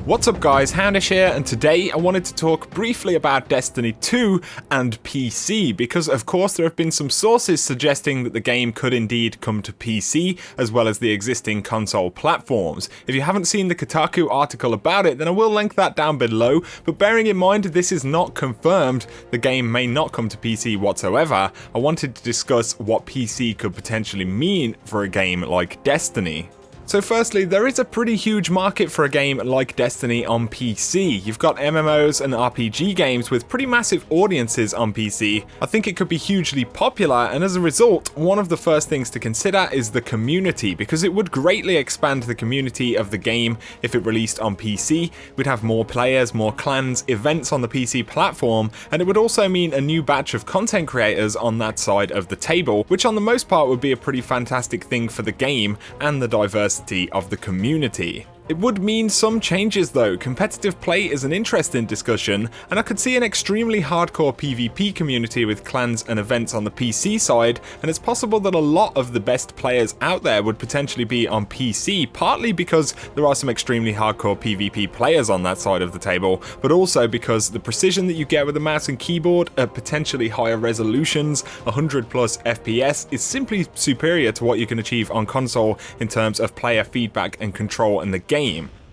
What's up guys, Houndish here, and today I wanted to talk briefly about Destiny 2 and PC, because of course there have been some sources suggesting that the game could indeed come to PC, as well as the existing console platforms. If you haven't seen the Kotaku article about it, then I will link that down below, but bearing in mind this is not confirmed, the game may not come to PC whatsoever, I wanted to discuss what PC could potentially mean for a game like Destiny. So firstly, there is a pretty huge market for a game like Destiny on PC. You've got MMOs and RPG games with pretty massive audiences on PC. I think it could be hugely popular, and as a result, one of the first things to consider is the community, because it would greatly expand the community of the game if it released on PC. We'd have more players, more clans, events on the PC platform, and it would also mean a new batch of content creators on that side of the table, which on the most part would be a pretty fantastic thing for the game and the diversity of the community. It would mean some changes though. Competitive play is an interesting discussion, and I could see an extremely hardcore PvP community with clans and events on the PC side, and it's possible that a lot of the best players out there would potentially be on PC, partly because there are some extremely hardcore PvP players on that side of the table, but also because the precision that you get with a mouse and keyboard at potentially higher resolutions, 100 plus FPS, is simply superior to what you can achieve on console in terms of player feedback and control in the game.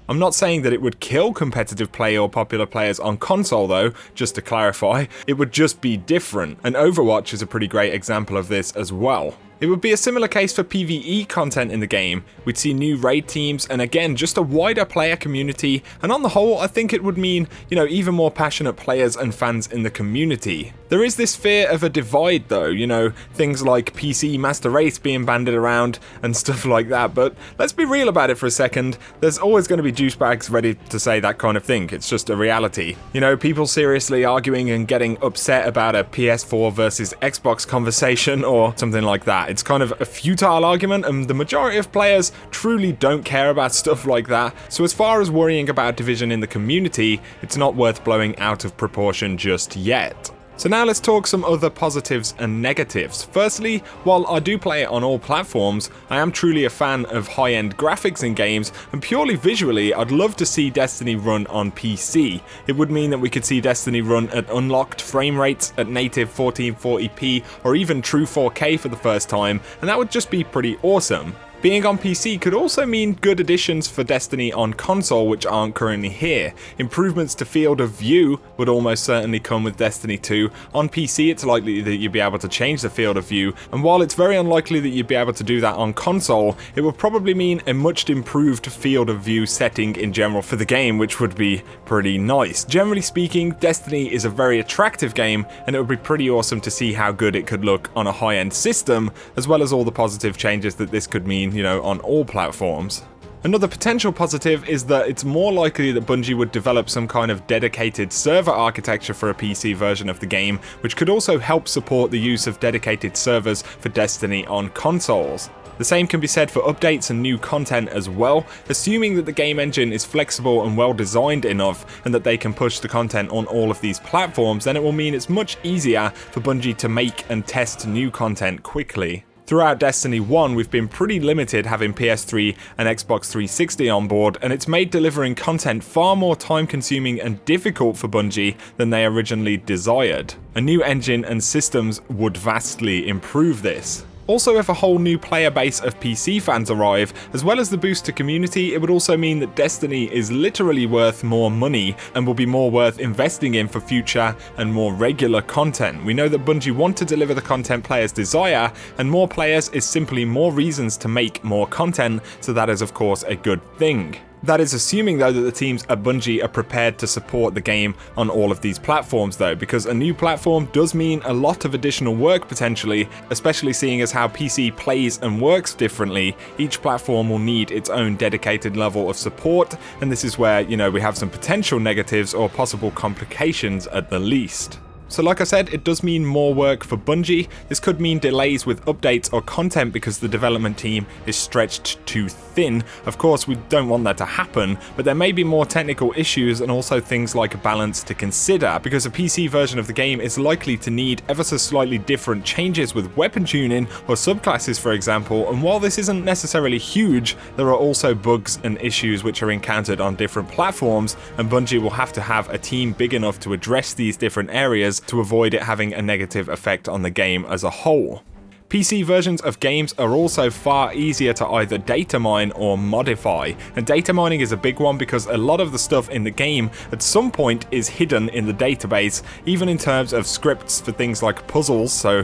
I'm not saying that it would kill competitive play or popular players on console though, just to clarify, it would just be different, and Overwatch is a pretty great example of this as well. It would be a similar case for PvE content in the game. We'd see new raid teams and again just a wider player community, and on the whole I think it would mean, even more passionate players and fans in the community. There is this fear of a divide though, things like PC Master Race being banded around and stuff like that, but let's be real about it for a second. There's always going to be douchebags ready to say that kind of thing. It's just a reality. People seriously arguing and getting upset about a PS4 versus Xbox conversation or something like that. It's kind of a futile argument, and the majority of players truly don't care about stuff like that. So as far as worrying about division in the community, it's not worth blowing out of proportion just yet. So now let's talk some other positives and negatives. Firstly, while I do play it on all platforms, I am truly a fan of high-end graphics in games, and purely visually, I'd love to see Destiny run on PC. It would mean that we could see Destiny run at unlocked frame rates, at native 1440p, or even true 4K for the first time, and that would just be pretty awesome. Being on PC could also mean good additions for Destiny on console which aren't currently here. Improvements to field of view would almost certainly come with Destiny 2. On PC it's likely that you'd be able to change the field of view, and while it's very unlikely that you'd be able to do that on console, it would probably mean a much improved field of view setting in general for the game, which would be pretty nice. Generally speaking, Destiny is a very attractive game, and it would be pretty awesome to see how good it could look on a high-end system, as well as all the positive changes that this could mean on all platforms. Another potential positive is that it's more likely that Bungie would develop some kind of dedicated server architecture for a PC version of the game, which could also help support the use of dedicated servers for Destiny on consoles. The same can be said for updates and new content as well. Assuming that the game engine is flexible and well designed enough, and that they can push the content on all of these platforms, then it will mean it's much easier for Bungie to make and test new content quickly. Throughout Destiny 1, we've been pretty limited having PS3 and Xbox 360 on board, and it's made delivering content far more time-consuming and difficult for Bungie than they originally desired. A new engine and systems would vastly improve this. Also, if a whole new player base of PC fans arrive, as well as the boost to community, it would also mean that Destiny is literally worth more money and will be more worth investing in for future and more regular content. We know that Bungie want to deliver the content players desire, and more players is simply more reasons to make more content, so that is of course a good thing. That is assuming though that the teams at Bungie are prepared to support the game on all of these platforms though, because a new platform does mean a lot of additional work potentially, especially seeing as how PC plays and works differently. Each platform will need its own dedicated level of support, and this is where, we have some potential negatives or possible complications at the least. So like I said, it does mean more work for Bungie. This could mean delays with updates or content because the development team is stretched too thin. Of course, we don't want that to happen, but there may be more technical issues and also things like balance to consider, because a PC version of the game is likely to need ever so slightly different changes with weapon tuning or subclasses, for example, and while this isn't necessarily huge, there are also bugs and issues which are encountered on different platforms, and Bungie will have to have a team big enough to address these different areas to avoid it having a negative effect on the game as a whole. PC versions of games are also far easier to either data mine or modify, and data mining is a big one because a lot of the stuff in the game at some point is hidden in the database, even in terms of scripts for things like puzzles, so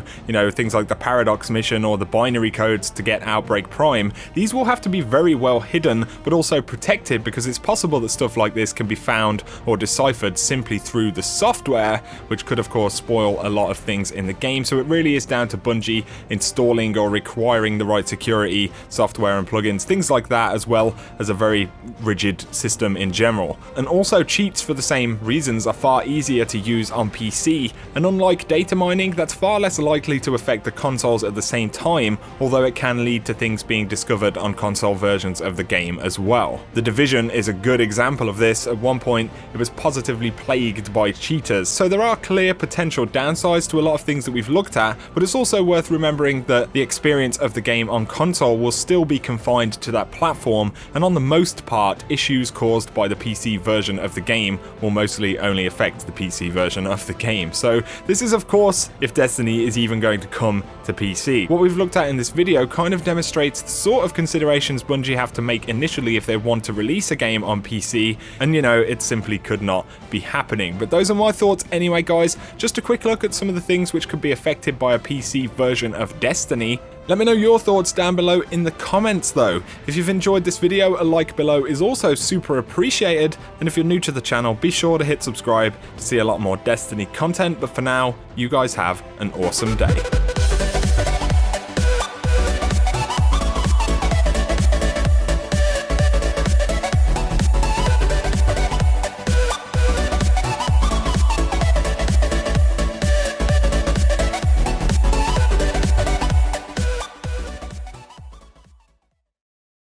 things like the Paradox mission or the binary codes to get Outbreak Prime. These will have to be very well hidden but also protected, because it's possible that stuff like this can be found or deciphered simply through the software, which could of course spoil a lot of things in the game. So it really is down to Bungie installing or requiring the right security software and plugins, things like that, as well as a very rigid system in general. And also cheats for the same reasons are far easier to use on PC, and unlike data mining, that's far less likely to affect the consoles at the same time, although it can lead to things being discovered on console versions of the game as well. The Division is a good example of this. At one point it was positively plagued by cheaters, so there are clear potential downsides to a lot of things that we've looked at, but it's also worth remembering that the experience of the game on console will still be confined to that platform, and on the most part, issues caused by the PC version of the game will mostly only affect the PC version of the game. So this is of course if Destiny is even going to come to PC. What we've looked at in this video kind of demonstrates the sort of considerations Bungie have to make initially if they want to release a game on PC, and it simply could not be happening. But those are my thoughts anyway, guys. Just a quick look at some of the things which could be affected by a PC version of Destiny. Let me know your thoughts down below in the comments though. If you've enjoyed this video, a like below is also super appreciated, and if you're new to the channel, be sure to hit subscribe to see a lot more Destiny content. But for now, you guys have an awesome day.